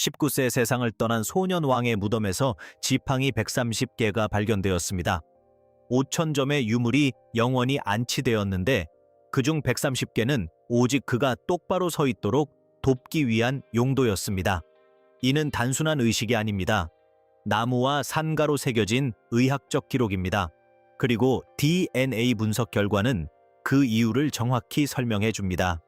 19세 세상을 떠난 소년 왕의 무덤에서 지팡이 130개가 발견되었습니다. 5,000점의 유물이 영원히 안치되었는데 그중 130개는 오직 그가 똑바로 서 있도록 돕기 위한 용도였습니다. 이는 단순한 의식이 아닙니다. 나무와 산가로 새겨진 의학적 기록입니다. 그리고 DNA 분석 결과는 그 이유를 정확히 설명해 줍니다.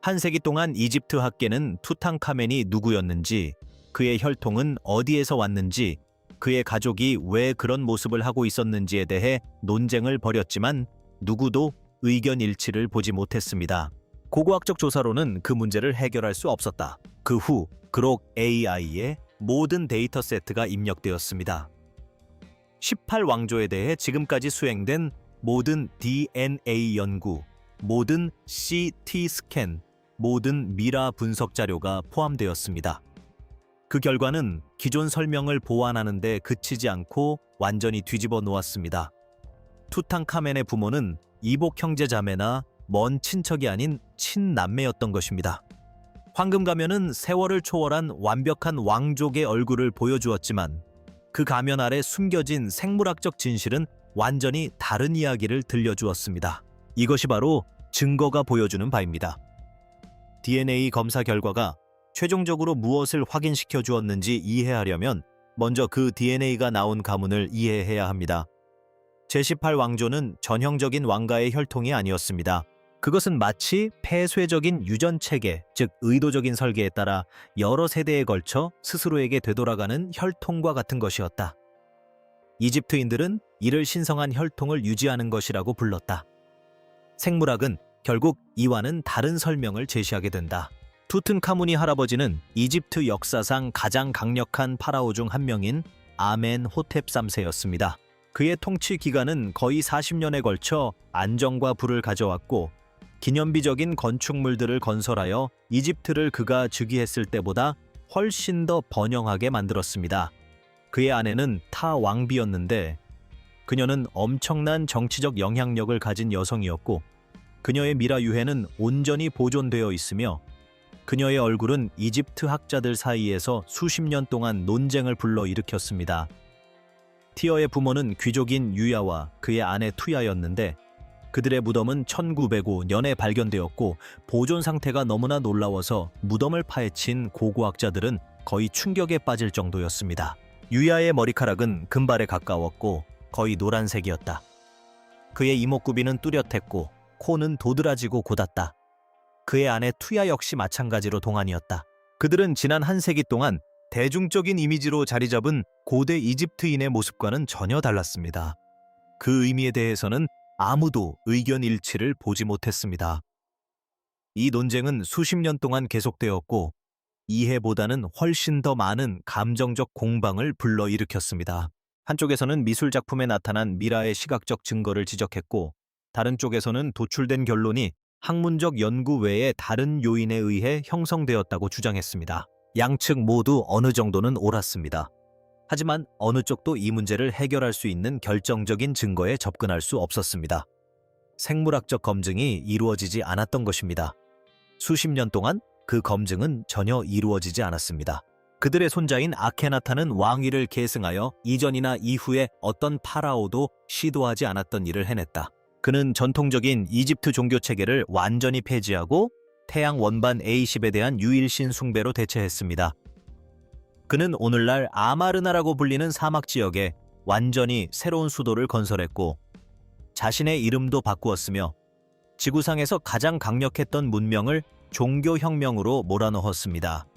한 세기 동안 이집트 학계는 투탕카멘이 누구였는지, 그의 혈통은 어디에서 왔는지, 그의 가족이 왜 그런 모습을 하고 있었는지에 대해 논쟁을 벌였지만 누구도 의견 일치를 보지 못했습니다. 고고학적 조사로는 그 문제를 해결할 수 없었다. 그 후 그록 AI의 모든 데이터 세트가 입력되었습니다. 18왕조에 대해 지금까지 수행된 모든 DNA 연구, 모든 CT 스캔, 모든 미라 분석 자료가 포함되었습니다. 그 결과는 기존 설명을 보완하는 데 그치지 않고 완전히 뒤집어 놓았습니다. 투탕카멘의 부모는 이복 형제자매나 먼 친척이 아닌 친남매였던 것입니다. 황금 가면은 세월을 초월한 완벽한 왕족의 얼굴을 보여주었지만 그 가면 아래 숨겨진 생물학적 진실은 완전히 다른 이야기를 들려주었습니다. 이것이 바로 증거가 보여주는 바입니다. DNA 검사 결과가 최종적으로 무엇을 확인시켜 주었는지 이해하려면 먼저 그 DNA가 나온 가문을 이해해야 합니다. 제18왕조는 전형적인 왕가의 혈통이 아니었습니다. 그것은 마치 폐쇄적인 유전체계, 즉 의도적인 설계에 따라 여러 세대에 걸쳐 스스로에게 되돌아가는 혈통과 같은 것이었다. 이집트인들은 이를 신성한 혈통을 유지하는 것이라고 불렀다. 생물학은 결국 이와는 다른 설명을 제시하게 된다. 투튼카문이 할아버지는 이집트 역사상 가장 강력한 파라오 중 한 명인 아멘호텝 3세였습니다. 그의 통치 기간은 거의 40년에 걸쳐 안정과 부를 가져왔고 기념비적인 건축물들을 건설하여 이집트를 그가 즉위했을 때보다 훨씬 더 번영하게 만들었습니다. 그의 아내는 타 왕비였는데 그녀는 엄청난 정치적 영향력을 가진 여성이었고 그녀의 미라 유해는 온전히 보존되어 있으며 그녀의 얼굴은 이집트 학자들 사이에서 수십 년 동안 논쟁을 불러일으켰습니다. 티어의 부모는 귀족인 유야와 그의 아내 투야였는데 그들의 무덤은 1905년에 발견되었고 보존 상태가 너무나 놀라워서 무덤을 파헤친 고고학자들은 거의 충격에 빠질 정도였습니다. 유야의 머리카락은 금발에 가까웠고 거의 노란색이었다. 그의 이목구비는 뚜렷했고 코는 도드라지고 곧았다. 그의 아내 투야 역시 마찬가지로 동안이었다. 그들은 지난 한 세기 동안 대중적인 이미지로 자리 잡은 고대 이집트인의 모습과는 전혀 달랐습니다. 그 의미에 대해서는 아무도 의견 일치를 보지 못했습니다. 이 논쟁은 수십 년 동안 계속되었고 이해보다는 훨씬 더 많은 감정적 공방을 불러일으켰습니다. 한쪽에서는 미술 작품에 나타난 미라의 시각적 증거를 지적했고 다른 쪽에서는 도출된 결론이 학문적 연구 외에 다른 요인에 의해 형성되었다고 주장했습니다. 양측 모두 어느 정도는 옳았습니다. 하지만 어느 쪽도 이 문제를 해결할 수 있는 결정적인 증거에 접근할 수 없었습니다. 생물학적 검증이 이루어지지 않았던 것입니다. 수십 년 동안 그 검증은 전혀 이루어지지 않았습니다. 그들의 손자인 아케나타는 왕위를 계승하여 이전이나 이후에 어떤 파라오도 시도하지 않았던 일을 해냈다. 그는 전통적인 이집트 종교 체계를 완전히 폐지하고 태양 원반 A10에 대한 유일신 숭배로 대체했습니다. 그는 오늘날 아마르나라고 불리는 사막 지역에 완전히 새로운 수도를 건설했고 자신의 이름도 바꾸었으며 지구상에서 가장 강력했던 문명을 종교혁명으로 몰아넣었습니다.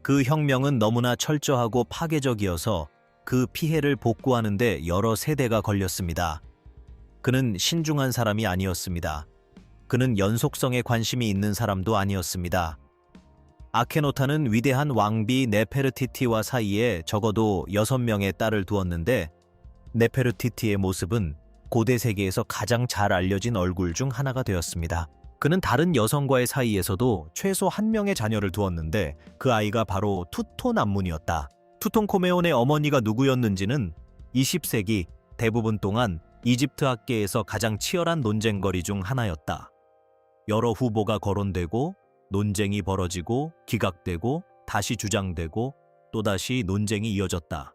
그 혁명은 너무나 철저하고 파괴적이어서 그 피해를 복구하는 데 여러 세대가 걸렸습니다. 그는 신중한 사람이 아니었습니다. 그는 연속성에 관심이 있는 사람도 아니었습니다. 아케노타는 위대한 왕비 네페르티티와 사이에 적어도 6명의 딸을 두었는데 네페르티티의 모습은 고대 세계에서 가장 잘 알려진 얼굴 중 하나가 되었습니다. 그는 다른 여성과의 사이에서도 최소 한 명의 자녀를 두었는데 그 아이가 바로 투톤암문이었다. 투톤코메온의 어머니가 누구였는지는 20세기 대부분 동안 이집트 학계에서 가장 치열한 논쟁거리 중 하나였다. 여러 후보가 거론되고 논쟁이 벌어지고 기각되고 다시 주장되고 또다시 논쟁이 이어졌다.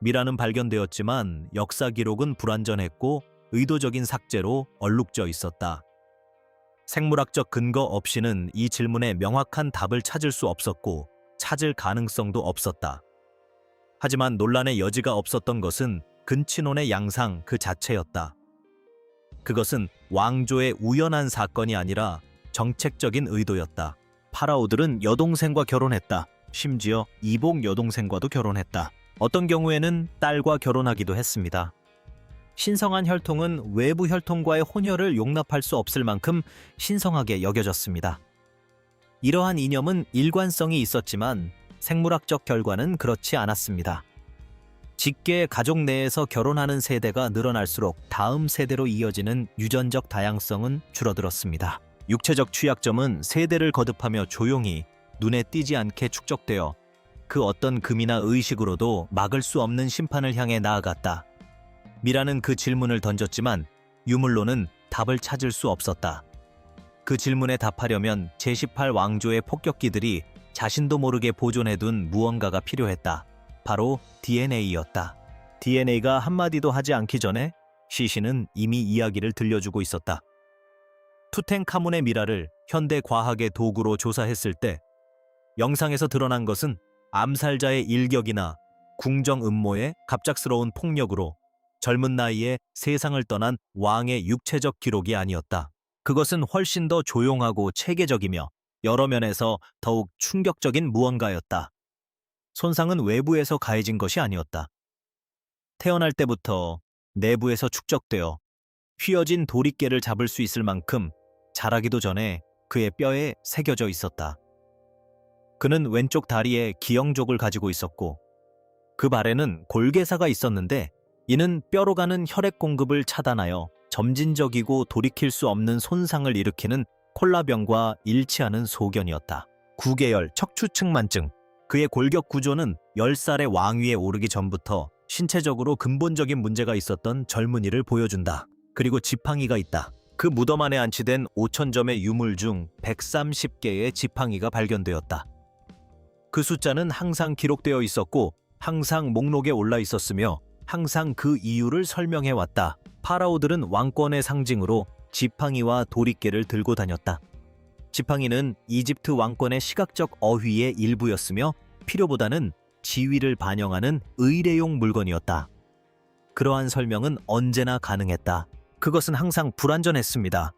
미라는 발견되었지만 역사 기록은 불완전했고 의도적인 삭제로 얼룩져 있었다. 생물학적 근거 없이는 이 질문에 명확한 답을 찾을 수 없었고 찾을 가능성도 없었다. 하지만 논란의 여지가 없었던 것은 근친혼의 양상 그 자체였다. 그것은 왕조의 우연한 사건이 아니라 정책적인 의도였다. 파라오들은 여동생과 결혼했다. 심지어 이복 여동생과도 결혼했다. 어떤 경우에는 딸과 결혼하기도 했습니다. 신성한 혈통은 외부 혈통과의 혼혈을 용납할 수 없을 만큼 신성하게 여겨졌습니다. 이러한 이념은 일관성이 있었지만 생물학적 결과는 그렇지 않았습니다. 직계 가족 내에서 결혼하는 세대가 늘어날수록 다음 세대로 이어지는 유전적 다양성은 줄어들었습니다. 육체적 취약점은 세대를 거듭하며 조용히 눈에 띄지 않게 축적되어 그 어떤 금이나 의식으로도 막을 수 없는 심판을 향해 나아갔다. 미라는 그 질문을 던졌지만 유물론은 답을 찾을 수 없었다. 그 질문에 답하려면 제18왕조의 폭격기들이 자신도 모르게 보존해둔 무언가가 필요했다. 바로 DNA였다. DNA가 한마디도 하지 않기 전에 시신은 이미 이야기를 들려주고 있었다. 투텐카문의 미라를 현대 과학의 도구로 조사했을 때 영상에서 드러난 것은 암살자의 일격이나 궁정 음모의 갑작스러운 폭력으로 젊은 나이에 세상을 떠난 왕의 육체적 기록이 아니었다. 그것은 훨씬 더 조용하고 체계적이며 여러 면에서 더욱 충격적인 무언가였다. 손상은 외부에서 가해진 것이 아니었다. 태어날 때부터 내부에서 축적되어 휘어진 도리깨를 잡을 수 있을 만큼 자라기도 전에 그의 뼈에 새겨져 있었다. 그는 왼쪽 다리에 기형족을 가지고 있었고 그 발에는 골개사가 있었는데 이는 뼈로 가는 혈액 공급을 차단하여 점진적이고 돌이킬 수 없는 손상을 일으키는 콜라병과 일치하는 소견이었다. 구개열 척추측만증. 그의 골격 구조는 10살의 왕위에 오르기 전부터 신체적으로 근본적인 문제가 있었던 젊은이를 보여준다. 그리고 지팡이가 있다. 그 무덤 안에 안치된 5,000점의 유물 중 130개의 지팡이가 발견되었다. 그 숫자는 항상 기록되어 있었고 항상 목록에 올라 있었으며 항상 그 이유를 설명해왔다. 파라오들은 왕권의 상징으로 지팡이와 도리깨를 들고 다녔다. 지팡이는 이집트 왕권의 시각적 어휘의 일부였으며 필요보다는 지위를 반영하는 의례용 물건이었다. 그러한 설명은 언제나 가능했다. 그것은 항상 불완전했습니다.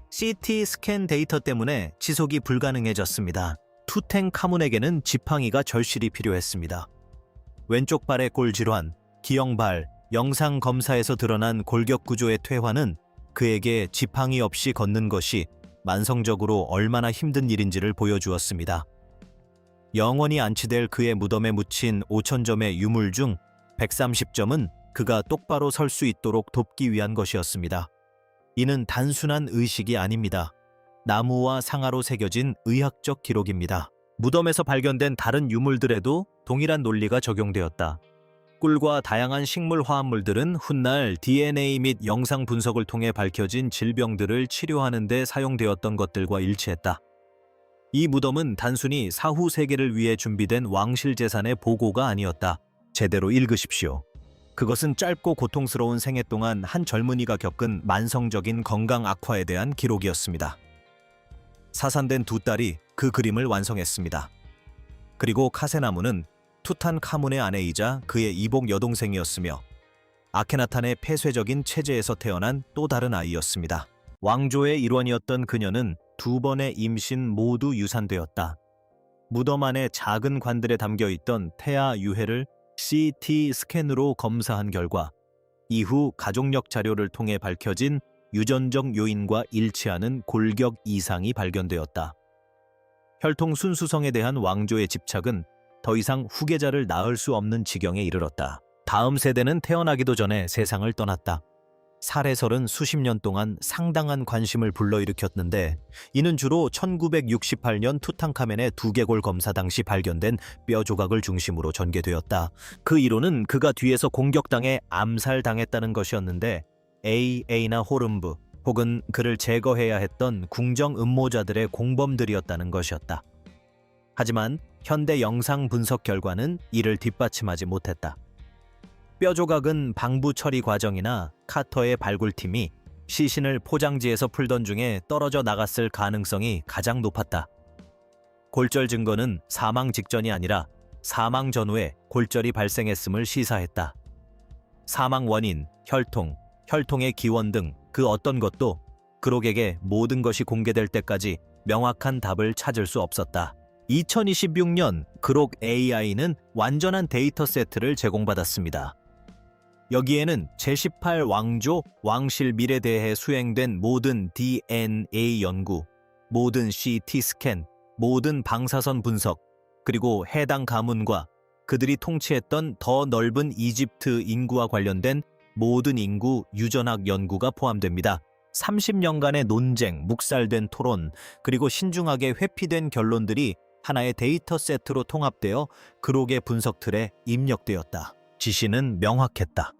CT 스캔 데이터 때문에 지속이 불가능해졌습니다. 투텐카문에게는 지팡이가 절실히 필요했습니다. 왼쪽 발의 골질환, 기형발, 영상 검사에서 드러난 골격 구조의 퇴화는 그에게 지팡이 없이 걷는 것이 만성적으로 얼마나 힘든 일인지를 보여주었습니다. 영원히 안치될 그의 무덤에 묻힌 5,000점의 유물 중 130점은 그가 똑바로 설 수 있도록 돕기 위한 것이었습니다. 이는 단순한 의식이 아닙니다. 나무와 상아로 새겨진 의학적 기록입니다. 무덤에서 발견된 다른 유물들에도 동일한 논리가 적용되었다. 꿀과 다양한 식물 화합물들은 훗날 DNA 및 영상 분석을 통해 밝혀진 질병들을 치료하는 데 사용되었던 것들과 일치했다. 이 무덤은 단순히 사후 세계를 위해 준비된 왕실 재산의 보고가 아니었다. 제대로 읽으십시오. 그것은 짧고 고통스러운 생애 동안 한 젊은이가 겪은 만성적인 건강 악화에 대한 기록이었습니다. 사산된 두 딸이 그 그림을 완성했습니다. 그리고 카세나무는 투탄카문의 아내이자 그의 이복 여동생이었으며 아케나탄의 폐쇄적인 체제에서 태어난 또 다른 아이였습니다. 왕조의 일원이었던 그녀는 두 번의 임신 모두 유산되었다. 무덤 안의 작은 관들에 담겨있던 태아 유해를 CT 스캔으로 검사한 결과 이후 가족력 자료를 통해 밝혀진 유전적 요인과 일치하는 골격 이상이 발견되었다. 혈통 순수성에 대한 왕조의 집착은 더 이상 후계자를 낳을 수 없는 지경에 이르렀다. 다음 세대는 태어나기도 전에 세상을 떠났다. 살해설은 수십 년 동안 상당한 관심을 불러일으켰는데 이는 주로 1968년 투탕카멘의 두개골 검사 당시 발견된 뼈 조각을 중심으로 전개되었다. 그 이론은 그가 뒤에서 공격당해 암살당했다는 것이었는데 AA나 호름부 혹은 그를 제거해야 했던 궁정 음모자들의 공범들이었다는 것이었다. 하지만 현대 영상 분석 결과는 이를 뒷받침하지 못했다. 뼈 조각은 방부 처리 과정이나 카터의 발굴팀이 시신을 포장지에서 풀던 중에 떨어져 나갔을 가능성이 가장 높았다. 골절 증거는 사망 직전이 아니라 사망 전후에 골절이 발생했음을 시사했다. 사망 원인, 혈통, 혈통의 기원 등 그 어떤 것도 그록에게 모든 것이 공개될 때까지 명확한 답을 찾을 수 없었다. 2026년 그록 AI는 완전한 데이터 세트를 제공받았습니다. 여기에는 제18 왕조 왕실 밀에 대해 수행된 모든 DNA 연구, 모든 CT 스캔, 모든 방사선 분석, 그리고 해당 가문과 그들이 통치했던 더 넓은 이집트 인구와 관련된 모든 인구 유전학 연구가 포함됩니다. 30년간의 논쟁, 묵살된 토론, 그리고 신중하게 회피된 결론들이 하나의 데이터 세트로 통합되어 그록의 분석 틀에 입력되었다. 지시는 명확했다.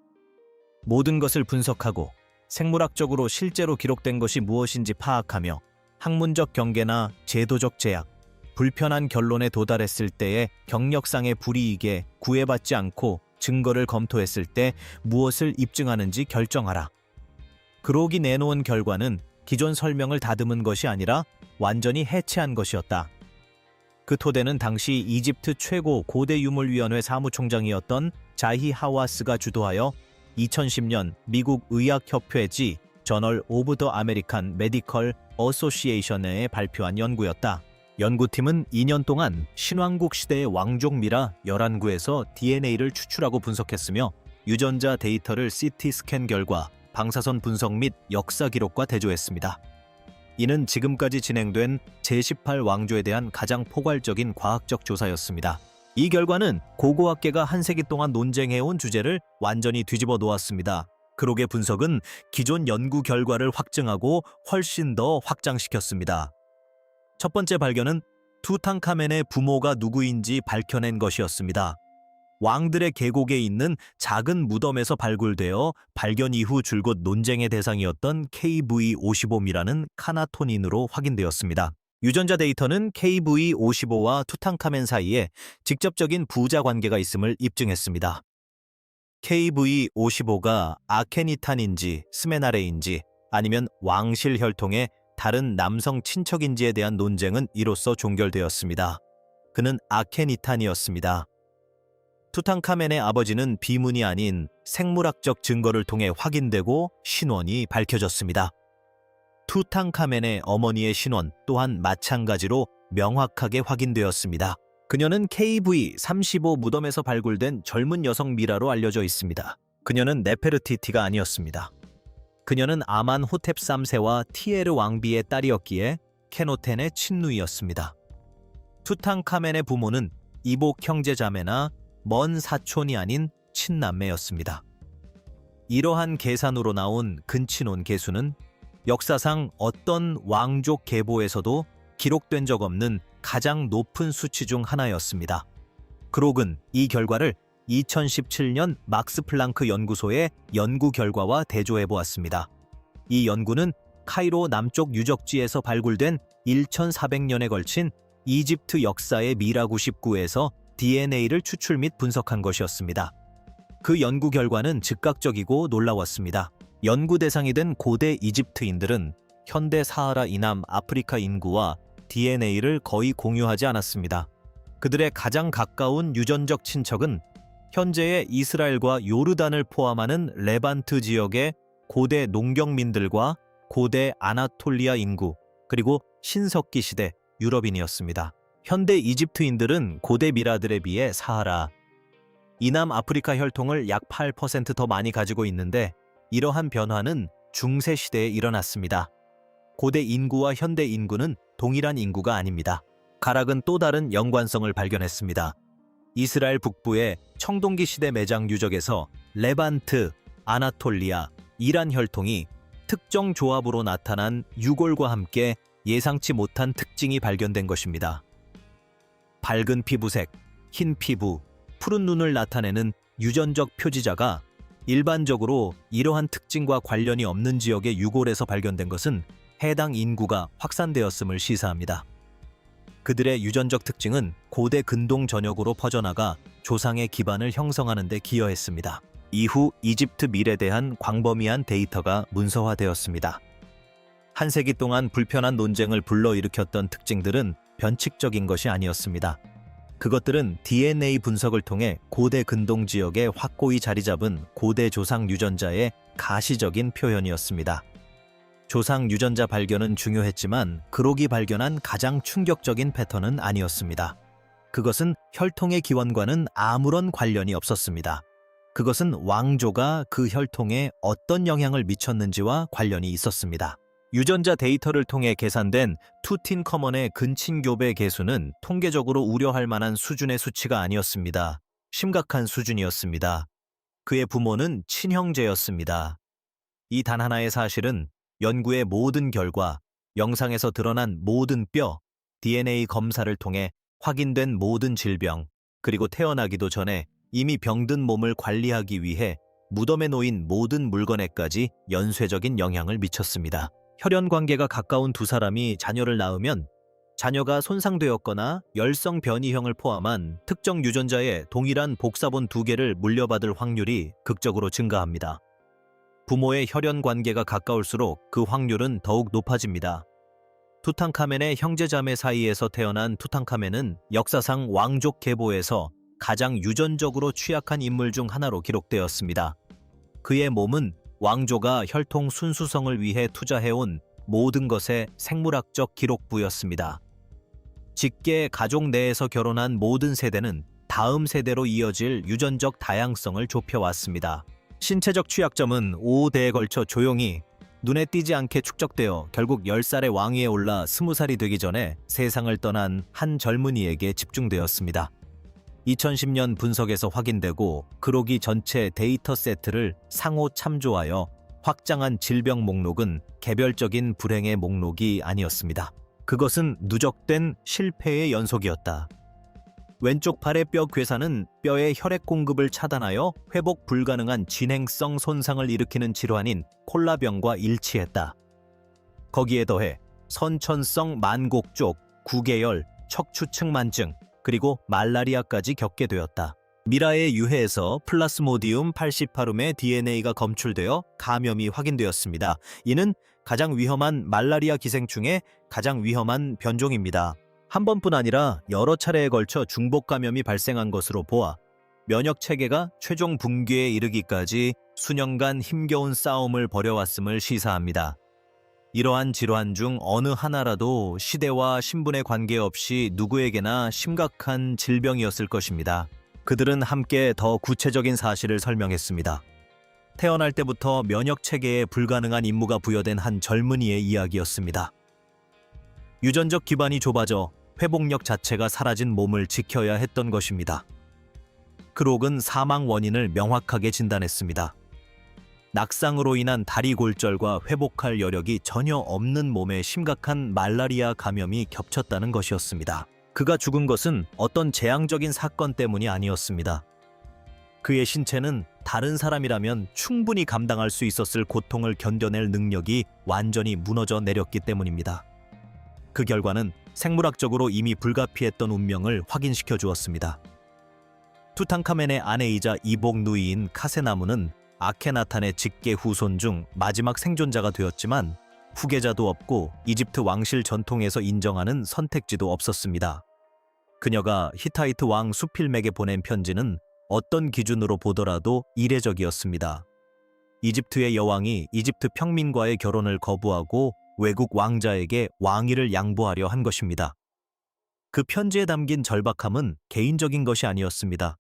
모든 것을 분석하고 생물학적으로 실제로 기록된 것이 무엇인지 파악하며 학문적 경계나 제도적 제약, 불편한 결론에 도달했을 때의 경력상의 불이익에 구애받지 않고 증거를 검토했을 때 무엇을 입증하는지 결정하라. 그록이 내놓은 결과는 기존 설명을 다듬은 것이 아니라 완전히 해체한 것이었다. 그 토대는 당시 이집트 최고 고대 유물위원회 사무총장이었던 자히 하와스가 주도하여 2010년 미국 의학협회지 저널 오브 더 아메리칸 메디컬 어소시에이션에 발표한 연구였다. 연구팀은 2년 동안 신왕국 시대의 왕족 미라 11구에서 DNA를 추출하고 분석했으며 유전자 데이터를 CT 스캔 결과 방사선 분석 및 역사 기록과 대조했습니다. 이는 지금까지 진행된 제18 왕조에 대한 가장 포괄적인 과학적 조사였습니다. 이 결과는 고고학계가 한 세기 동안 논쟁해온 주제를 완전히 뒤집어 놓았습니다. 그록의 분석은 기존 연구 결과를 확증하고 훨씬 더 확장시켰습니다. 첫 번째 발견은 투탕카멘의 부모가 누구인지 밝혀낸 것이었습니다. 왕들의 계곡에 있는 작은 무덤에서 발굴되어 발견 이후 줄곧 논쟁의 대상이었던 KV55미라는 카나토닌으로 확인되었습니다. 유전자 데이터는 KV55와 투탕카멘 사이에 직접적인 부자 관계가 있음을 입증했습니다. KV55가 아케니탄인지 스메나레인지 아니면 왕실 혈통의 다른 남성 친척인지에 대한 논쟁은 이로써 종결되었습니다. 그는 아케니탄이었습니다. 투탕카멘의 아버지는 비문이 아닌 생물학적 증거를 통해 확인되고 신원이 밝혀졌습니다. 투탕카멘의 어머니의 신원 또한 마찬가지로 명확하게 확인되었습니다. 그녀는 KV35 무덤에서 발굴된 젊은 여성 미라로 알려져 있습니다. 그녀는 네페르티티가 아니었습니다. 그녀는 아만 호텝 3세와 티에르 왕비의 딸이었기에 케노텐의 친누이였습니다. 투탕카멘의 부모는 이복 형제자매나 먼 사촌이 아닌 친남매였습니다. 이러한 계산으로 나온 근친혼 계수는 역사상 어떤 왕족 계보에서도 기록된 적 없는 가장 높은 수치 중 하나였습니다. 그록은 이 결과를 2017년 막스 플랑크 연구소의 연구 결과와 대조해 보았습니다. 이 연구는 카이로 남쪽 유적지에서 발굴된 1400년에 걸친 이집트 역사의 미라 99에서 DNA를 추출 및 분석한 것이었습니다. 그 연구 결과는 즉각적이고 놀라웠습니다. 연구 대상이 된 고대 이집트인들은 현대 사하라 이남 아프리카 인구와 DNA를 거의 공유하지 않았습니다. 그들의 가장 가까운 유전적 친척은 현재의 이스라엘과 요르단을 포함하는 레반트 지역의 고대 농경민들과 고대 아나톨리아 인구, 그리고 신석기 시대 유럽인이었습니다. 현대 이집트인들은 고대 미라들에 비해 사하라, 이남 아프리카 혈통을 약 8% 더 많이 가지고 있는데 이러한 변화는 중세 시대에 일어났습니다. 고대 인구와 현대 인구는 동일한 인구가 아닙니다. 가락은 또 다른 연관성을 발견했습니다. 이스라엘 북부의 청동기 시대 매장 유적에서 레반트, 아나톨리아, 이란 혈통이 특정 조합으로 나타난 유골과 함께 예상치 못한 특징이 발견된 것입니다. 밝은 피부색, 흰 피부, 푸른 눈을 나타내는 유전적 표지자가 일반적으로 이러한 특징과 관련이 없는 지역의 유골에서 발견된 것은 해당 인구가 확산되었음을 시사합니다. 그들의 유전적 특징은 고대 근동 전역으로 퍼져나가 조상의 기반을 형성하는 데 기여했습니다. 이후 이집트 밀에 대한 광범위한 데이터가 문서화되었습니다. 한 세기 동안 불편한 논쟁을 불러일으켰던 특징들은 변칙적인 것이 아니었습니다. 그것들은 DNA 분석을 통해 고대 근동 지역에 확고히 자리 잡은 고대 조상 유전자의 가시적인 표현이었습니다. 조상 유전자 발견은 중요했지만 그록이 발견한 가장 충격적인 패턴은 아니었습니다. 그것은 혈통의 기원과는 아무런 관련이 없었습니다. 그것은 왕조가 그 혈통에 어떤 영향을 미쳤는지와 관련이 있었습니다. 유전자 데이터를 통해 계산된 투틴커먼의 근친교배 계수는 통계적으로 우려할 만한 수준의 수치가 아니었습니다. 심각한 수준이었습니다. 그의 부모는 친형제였습니다. 이 단 하나의 사실은 연구의 모든 결과, 영상에서 드러난 모든 뼈, DNA 검사를 통해 확인된 모든 질병, 그리고 태어나기도 전에 이미 병든 몸을 관리하기 위해 무덤에 놓인 모든 물건에까지 연쇄적인 영향을 미쳤습니다. 혈연 관계가 가까운 두 사람이 자녀를 낳으면 자녀가 손상되었거나 열성 변이형을 포함한 특정 유전자의 동일한 복사본 2개를 물려받을 확률이 극적으로 증가합니다. 부모의 혈연 관계가 가까울수록 그 확률은 더욱 높아집니다. 투탕카멘의 형제자매 사이에서 태어난 투탕카멘은 역사상 왕족 계보에서 가장 유전적으로 취약한 인물 중 하나로 기록되었습니다. 그의 몸은 왕조가 혈통 순수성을 위해 투자해온 모든 것의 생물학적 기록부였습니다. 직계 가족 내에서 결혼한 모든 세대는 다음 세대로 이어질 유전적 다양성을 좁혀왔습니다. 신체적 취약점은 5대에 걸쳐 조용히 눈에 띄지 않게 축적되어 결국 10살의 왕위에 올라 20살이 되기 전에 세상을 떠난 한 젊은이에게 집중되었습니다. 2010년 분석에서 확인되고 그로기 전체 데이터 세트를 상호 참조하여 확장한 질병 목록은 개별적인 불행의 목록이 아니었습니다. 그것은 누적된 실패의 연속이었다. 왼쪽 팔의 뼈 괴사는 뼈의 혈액 공급을 차단하여 회복 불가능한 진행성 손상을 일으키는 질환인 콜라병과 일치했다. 거기에 더해 선천성 만곡족, 구개열, 척추측만증, 그리고 말라리아까지 겪게 되었다. 미라의 유해에서 플라스모디움 팔시파룸의 DNA가 검출되어 감염이 확인되었습니다. 이는 가장 위험한 말라리아 기생충의 가장 위험한 변종입니다. 한 번뿐 아니라 여러 차례에 걸쳐 중복 감염이 발생한 것으로 보아 면역 체계가 최종 붕괴에 이르기까지 수년간 힘겨운 싸움을 벌여왔음을 시사합니다. 이러한 질환 중 어느 하나라도 시대와 신분에 관계없이 누구에게나 심각한 질병이었을 것입니다. 그들은 함께 더 구체적인 사실을 설명했습니다. 태어날 때부터 면역 체계에 불가능한 임무가 부여된 한 젊은이의 이야기였습니다. 유전적 기반이 좁아져 회복력 자체가 사라진 몸을 지켜야 했던 것입니다. 크록은 사망 원인을 명확하게 진단했습니다. 낙상으로 인한 다리 골절과 회복할 여력이 전혀 없는 몸에 심각한 말라리아 감염이 겹쳤다는 것이었습니다. 그가 죽은 것은 어떤 재앙적인 사건 때문이 아니었습니다. 그의 신체는 다른 사람이라면 충분히 감당할 수 있었을 고통을 견뎌낼 능력이 완전히 무너져 내렸기 때문입니다. 그 결과는 생물학적으로 이미 불가피했던 운명을 확인시켜 주었습니다. 투탕카멘의 아내이자 이복 누이인 카세나무는 아케나탄의 직계 후손 중 마지막 생존자가 되었지만 후계자도 없고 이집트 왕실 전통에서 인정하는 선택지도 없었습니다. 그녀가 히타이트 왕 수필맥에 보낸 편지는 어떤 기준으로 보더라도 이례적이었습니다. 이집트의 여왕이 이집트 평민과의 결혼을 거부하고 외국 왕자에게 왕위를 양보하려 한 것입니다. 그 편지에 담긴 절박함은 개인적인 것이 아니었습니다.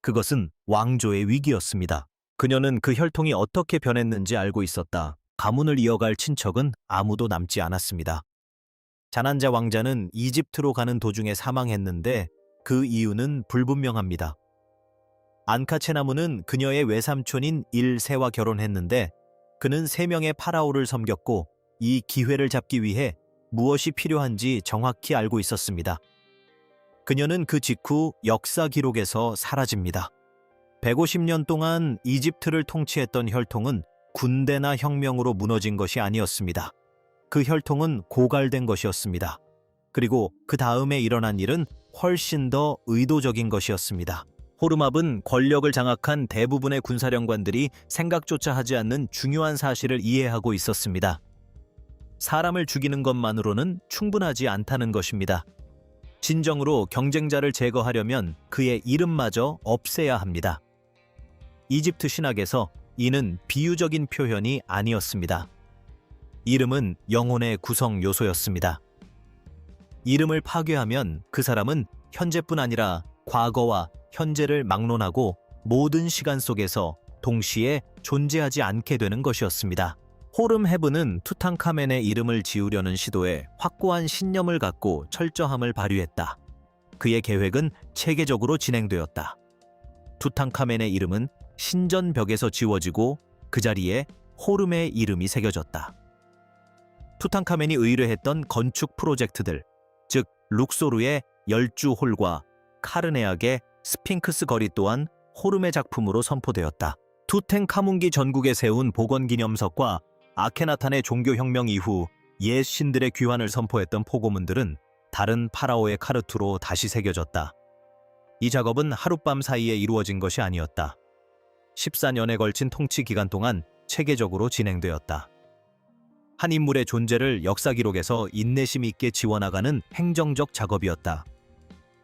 그것은 왕조의 위기였습니다. 그녀는 그 혈통이 어떻게 변했는지 알고 있었다. 가문을 이어갈 친척은 아무도 남지 않았습니다. 자난자 왕자는 이집트로 가는 도중에 사망했는데 그 이유는 불분명합니다. 안카체나무는 그녀의 외삼촌인 일세와 결혼했는데 그는 3명의 파라오를 섬겼고 이 기회를 잡기 위해 무엇이 필요한지 정확히 알고 있었습니다. 그녀는 그 직후 역사 기록에서 사라집니다. 150년 동안 이집트를 통치했던 혈통은 군대나 혁명으로 무너진 것이 아니었습니다. 그 혈통은 고갈된 것이었습니다. 그리고 그 다음에 일어난 일은 훨씬 더 의도적인 것이었습니다. 호르맙은 권력을 장악한 대부분의 군사령관들이 생각조차 하지 않는 중요한 사실을 이해하고 있었습니다. 사람을 죽이는 것만으로는 충분하지 않다는 것입니다. 진정으로 경쟁자를 제거하려면 그의 이름마저 없애야 합니다. 이집트 신학에서 이는 비유적인 표현이 아니었습니다. 이름은 영혼의 구성 요소였습니다. 이름을 파괴하면 그 사람은 현재뿐 아니라 과거와 현재를 막론하고 모든 시간 속에서 동시에 존재하지 않게 되는 것이었습니다. 호름헤브는 투탕카멘의 이름을 지우려는 시도에 확고한 신념을 갖고 철저함을 발휘했다. 그의 계획은 체계적으로 진행되었다. 투탕카멘의 이름은 신전벽에서 지워지고 그 자리에 호름의 이름이 새겨졌다. 투탕카멘이 의뢰했던 건축 프로젝트들, 즉 룩소르의 열주홀과 카르네악의 스핑크스 거리 또한 호름의 작품으로 선포되었다. 투텐카문기 전국에 세운 복원기념석과 아케나탄의 종교혁명 이후 옛 신들의 귀환을 선포했던 포고문들은 다른 파라오의 카르투로 다시 새겨졌다. 이 작업은 하룻밤 사이에 이루어진 것이 아니었다. 14년에 걸친 통치 기간 동안 체계적으로 진행되었다. 한 인물의 존재를 역사 기록에서 인내심 있게 지워나가는 행정적 작업이었다.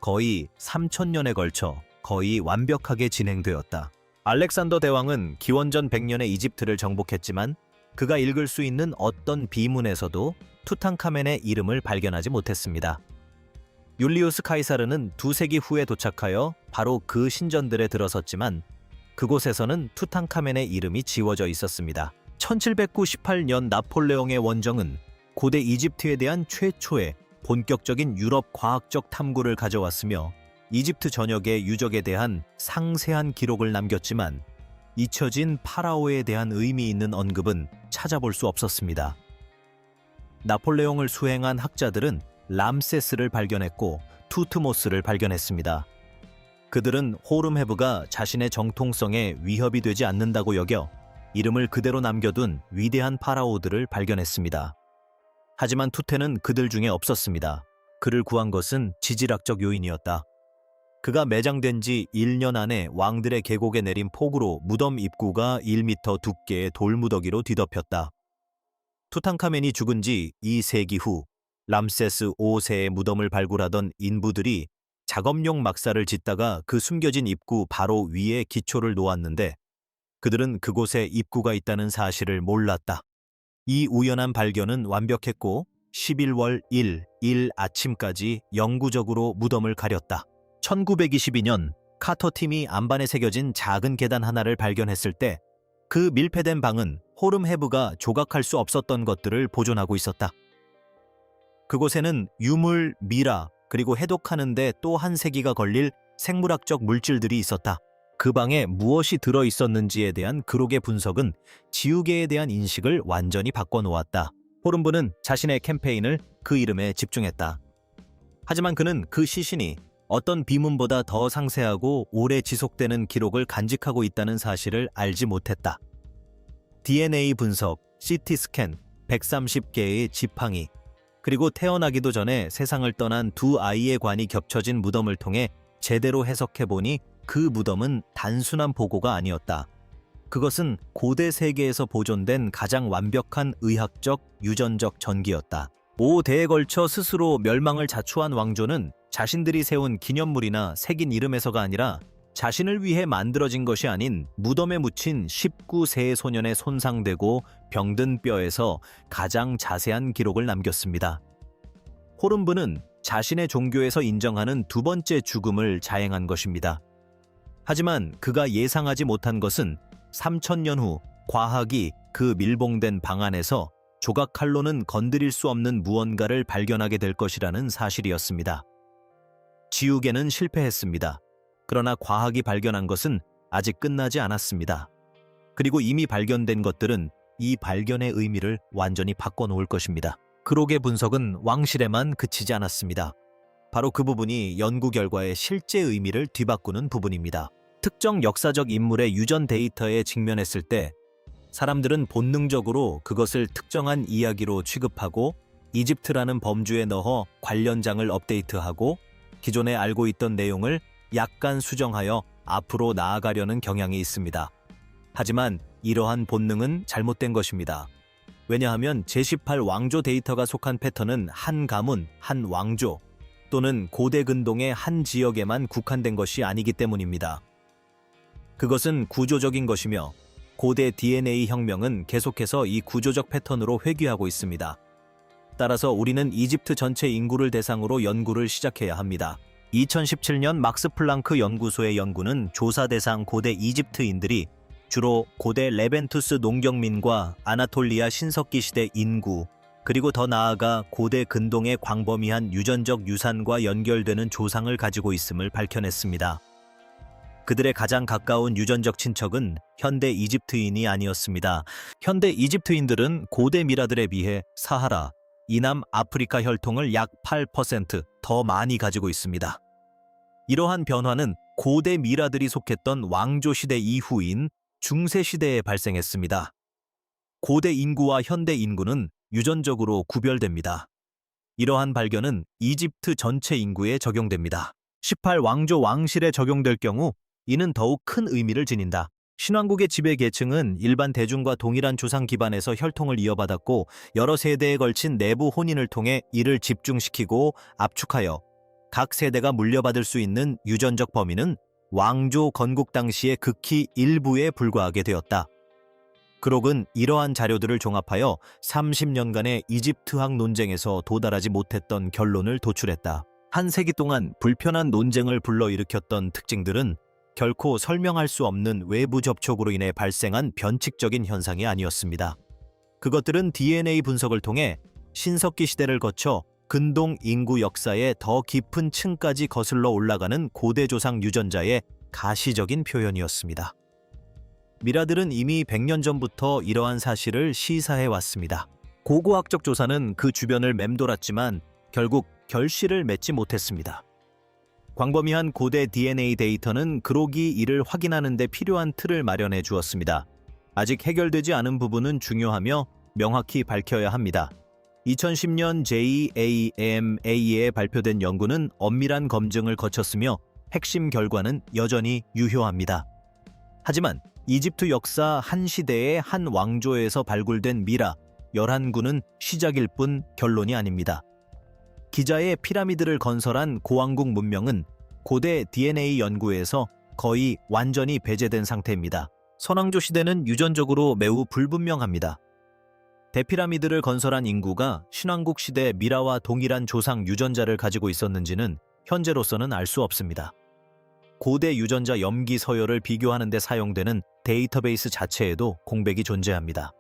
거의 3000년에 걸쳐 거의 완벽하게 진행되었다. 알렉산더 대왕은 기원전 100년의 이집트를 정복했지만 그가 읽을 수 있는 어떤 비문에서도 투탕카멘의 이름을 발견하지 못했습니다. 율리우스 카이사르는 2세기 후에 도착하여 바로 그 신전들에 들어섰지만 그곳에서는 투탕카멘의 이름이 지워져 있었습니다. 1798년 나폴레옹의 원정은 고대 이집트에 대한 최초의 본격적인 유럽 과학적 탐구를 가져왔으며 이집트 전역의 유적에 대한 상세한 기록을 남겼지만 잊혀진 파라오에 대한 의미 있는 언급은 찾아볼 수 없었습니다. 나폴레옹을 수행한 학자들은 람세스를 발견했고 투트모스를 발견했습니다. 그들은 호름헤브가 자신의 정통성에 위협이 되지 않는다고 여겨 이름을 그대로 남겨둔 위대한 파라오들을 발견했습니다. 하지만 투테는 그들 중에 없었습니다. 그를 구한 것은 지질학적 요인이었다. 그가 매장된 지 1년 안에 왕들의 계곡에 내린 폭우로 무덤 입구가 1m 두께의 돌무더기로 뒤덮였다. 투탕카멘이 죽은 지 2세기 후 람세스 5세의 무덤을 발굴하던 인부들이 작업용 막사를 짓다가 그 숨겨진 입구 바로 위에 기초를 놓았는데 그들은 그곳에 입구가 있다는 사실을 몰랐다. 이 우연한 발견은 완벽했고 11월 1일 아침까지 영구적으로 무덤을 가렸다. 1922년 카터팀이 안반에 새겨진 작은 계단 하나를 발견했을 때 그 밀폐된 방은 호름헤브가 조각할 수 없었던 것들을 보존하고 있었다. 그곳에는 유물, 미라, 그리고 해독하는데 또 한 세기가 걸릴 생물학적 물질들이 있었다. 그 방에 무엇이 들어있었는지에 대한 그록의 분석은 지우개에 대한 인식을 완전히 바꿔놓았다. 호름브는 자신의 캠페인을 그 이름에 집중했다. 하지만 그는 그 시신이 어떤 비문보다 더 상세하고 오래 지속되는 기록을 간직하고 있다는 사실을 알지 못했다. DNA 분석, CT 스캔, 130개의 지팡이, 그리고 태어나기도 전에 세상을 떠난 두 아이의 관이 겹쳐진 무덤을 통해 제대로 해석해보니 그 무덤은 단순한 보고가 아니었다. 그것은 고대 세계에서 보존된 가장 완벽한 의학적, 유전적 전기였다. 5대에 걸쳐 스스로 멸망을 자초한 왕조는 자신들이 세운 기념물이나 새긴 이름에서가 아니라 자신을 위해 만들어진 것이 아닌 무덤에 묻힌 19세의 소년의 손상되고 병든 뼈에서 가장 자세한 기록을 남겼습니다. 호름브는 자신의 종교에서 인정하는 두 번째 죽음을 자행한 것입니다. 하지만 그가 예상하지 못한 것은 3000년 후 과학이 그 밀봉된 방 안에서 조각칼로는 건드릴 수 없는 무언가를 발견하게 될 것이라는 사실이었습니다. 지우개는 실패했습니다. 그러나 과학이 발견한 것은 아직 끝나지 않았습니다. 그리고 이미 발견된 것들은 이 발견의 의미를 완전히 바꿔놓을 것입니다. 그록의 분석은 왕실에만 그치지 않았습니다. 바로 그 부분이 연구 결과의 실제 의미를 뒤바꾸는 부분입니다. 특정 역사적 인물의 유전 데이터에 직면했을 때 사람들은 본능적으로 그것을 특정한 이야기로 취급하고 이집트라는 범주에 넣어 관련장을 업데이트하고 기존에 알고 있던 내용을 약간 수정하여 앞으로 나아가려는 경향이 있습니다. 하지만 이러한 본능은 잘못된 것입니다. 왜냐하면 제18 왕조 데이터가 속한 패턴은 한 가문, 한 왕조 또는 고대 근동의 한 지역에만 국한된 것이 아니기 때문입니다. 그것은 구조적인 것이며 고대 DNA 혁명은 계속해서 이 구조적 패턴으로 회귀하고 있습니다. 따라서 우리는 이집트 전체 인구를 대상으로 연구를 시작해야 합니다. 2017년 막스 플랑크 연구소의 연구는 조사 대상 고대 이집트인들이 주로 고대 레벤투스 농경민과 아나톨리아 신석기 시대 인구, 그리고 더 나아가 고대 근동의 광범위한 유전적 유산과 연결되는 조상을 가지고 있음을 밝혀냈습니다. 그들의 가장 가까운 유전적 친척은 현대 이집트인이 아니었습니다. 현대 이집트인들은 고대 미라들에 비해 사하라, 이남 아프리카 혈통을 약 8% 더 많이 가지고 있습니다. 이러한 변화는 고대 미라들이 속했던 왕조 시대 이후인 중세 시대에 발생했습니다. 고대 인구와 현대 인구는 유전적으로 구별됩니다. 이러한 발견은 이집트 전체 인구에 적용됩니다. 18 왕조 왕실에 적용될 경우 이는 더욱 큰 의미를 지닌다. 신왕국의 지배 계층은 일반 대중과 동일한 조상 기반에서 혈통을 이어받았고 여러 세대에 걸친 내부 혼인을 통해 이를 집중시키고 압축하여 각 세대가 물려받을 수 있는 유전적 범위는 왕조 건국 당시의 극히 일부에 불과하게 되었다. 그록은 이러한 자료들을 종합하여 30년간의 이집트학 논쟁에서 도달하지 못했던 결론을 도출했다. 한 세기 동안 불편한 논쟁을 불러일으켰던 특징들은 결코 설명할 수 없는 외부 접촉으로 인해 발생한 변칙적인 현상이 아니었습니다. 그것들은 DNA 분석을 통해 신석기 시대를 거쳐 근동 인구 역사의 더 깊은 층까지 거슬러 올라가는 고대 조상 유전자의 가시적인 표현이었습니다. 미라들은 이미 100년 전부터 이러한 사실을 시사해 왔습니다. 고고학적 조사는 그 주변을 맴돌았지만 결국 결실을 맺지 못했습니다. 광범위한 고대 DNA 데이터는 그록이 이를 확인하는 데 필요한 틀을 마련해 주었습니다. 아직 해결되지 않은 부분은 중요하며 명확히 밝혀야 합니다. 2010년 JAMA에 발표된 연구는 엄밀한 검증을 거쳤으며 핵심 결과는 여전히 유효합니다. 하지만 이집트 역사 한 시대의 한 왕조에서 발굴된 미라 11구는 시작일 뿐 결론이 아닙니다. 기자의 피라미드를 건설한 고왕국 문명은 고대 DNA 연구에서 거의 완전히 배제된 상태입니다. 선왕조 시대는 유전적으로 매우 불분명합니다. 대피라미드를 건설한 인구가 신왕국 시대 미라와 동일한 조상 유전자를 가지고 있었는지는 현재로서는 알 수 없습니다. 고대 유전자 염기 서열을 비교하는 데 사용되는 데이터베이스 자체에도 공백이 존재합니다.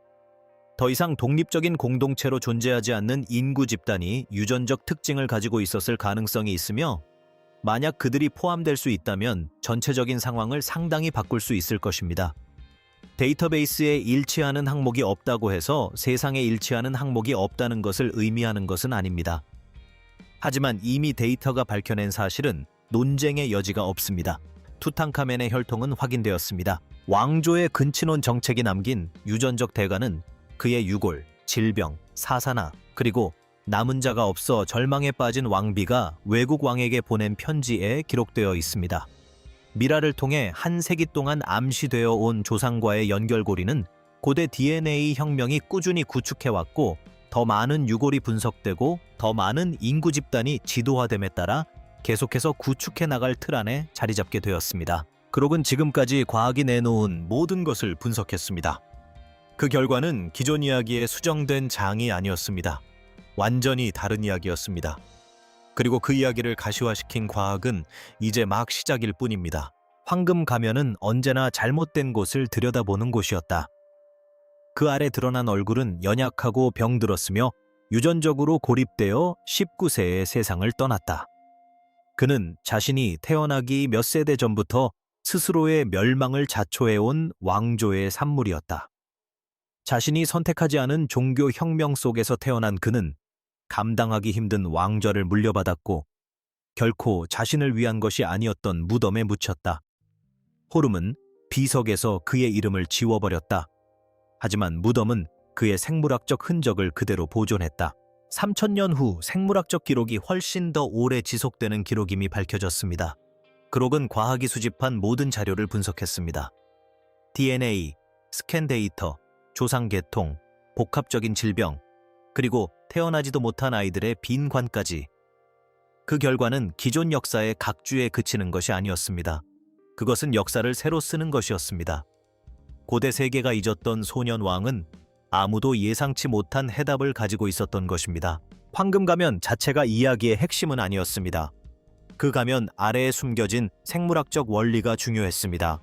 더 이상 독립적인 공동체로 존재하지 않는 인구 집단이 유전적 특징을 가지고 있었을 가능성이 있으며 만약 그들이 포함될 수 있다면 전체적인 상황을 상당히 바꿀 수 있을 것입니다. 데이터베이스에 일치하는 항목이 없다고 해서 세상에 일치하는 항목이 없다는 것을 의미하는 것은 아닙니다. 하지만 이미 데이터가 밝혀낸 사실은 논쟁의 여지가 없습니다. 투탕카멘의 혈통은 확인되었습니다. 왕조의 근친혼 정책이 남긴 유전적 대가는 그의 유골, 질병, 사사나 그리고 남은 자가 없어 절망에 빠진 왕비가 외국 왕에게 보낸 편지에 기록되어 있습니다. 미라를 통해 한 세기 동안 암시되어 온 조상과의 연결고리는 고대 DNA 혁명이 꾸준히 구축해왔고 더 많은 유골이 분석되고 더 많은 인구 집단이 지도화됨에 따라 계속해서 구축해 나갈 틀 안에 자리 잡게 되었습니다. 그록은 지금까지 과학이 내놓은 모든 것을 분석했습니다. 그 결과는 기존 이야기의 수정된 장이 아니었습니다. 완전히 다른 이야기였습니다. 그리고 그 이야기를 가시화시킨 과학은 이제 막 시작일 뿐입니다. 황금 가면은 언제나 잘못된 곳을 들여다보는 곳이었다. 그 아래 드러난 얼굴은 연약하고 병들었으며 유전적으로 고립되어 19세에 세상을 떠났다. 그는 자신이 태어나기 몇 세대 전부터 스스로의 멸망을 자초해온 왕조의 산물이었다. 자신이 선택하지 않은 종교 혁명 속에서 태어난 그는 감당하기 힘든 왕좌를 물려받았고 결코 자신을 위한 것이 아니었던 무덤에 묻혔다. 호름은 비석에서 그의 이름을 지워버렸다. 하지만 무덤은 그의 생물학적 흔적을 그대로 보존했다. 3000년 후 생물학적 기록이 훨씬 더 오래 지속되는 기록임이 밝혀졌습니다. 그록은 과학이 수집한 모든 자료를 분석했습니다. DNA, 스캔 데이터, 조상 계통, 복합적인 질병, 그리고 태어나지도 못한 아이들의 빈관까지. 그 결과는 기존 역사의 각주에 그치는 것이 아니었습니다. 그것은 역사를 새로 쓰는 것이었습니다. 고대 세계가 잊었던 소년 왕은 아무도 예상치 못한 해답을 가지고 있었던 것입니다. 황금 가면 자체가 이야기의 핵심은 아니었습니다. 그 가면 아래에 숨겨진 생물학적 원리가 중요했습니다.